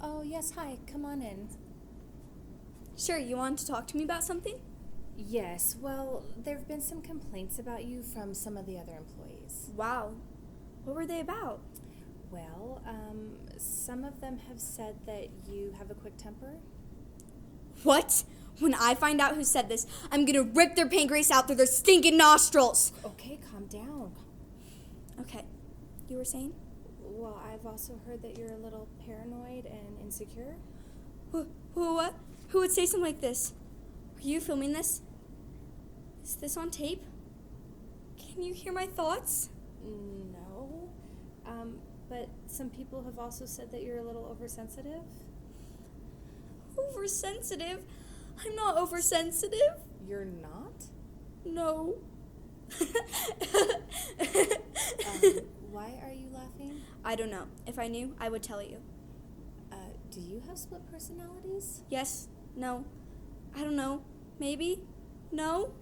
Oh, yes, hi. Come on in. Sure, you wanted to talk to me about something? Yes, well, there have been some complaints about you from some of the other employees. Wow. What were they about? Well, some of them have said that you have a quick temper. What? When I find out who said this, I'm gonna rip their pancreas out through their stinking nostrils. Okay, calm down. Okay, you were saying? Well, I've also heard that you're a little paranoid and insecure. What? Who would say something like this? Are you filming this? Is this on tape? Can you hear my thoughts? No. But some people have also said that you're a little oversensitive. Oversensitive? I'm not oversensitive. You're not? No. Why are you laughing? I don't know. If I knew, I would tell you. Do you have split personalities? Yes? No? I don't know. Maybe? No?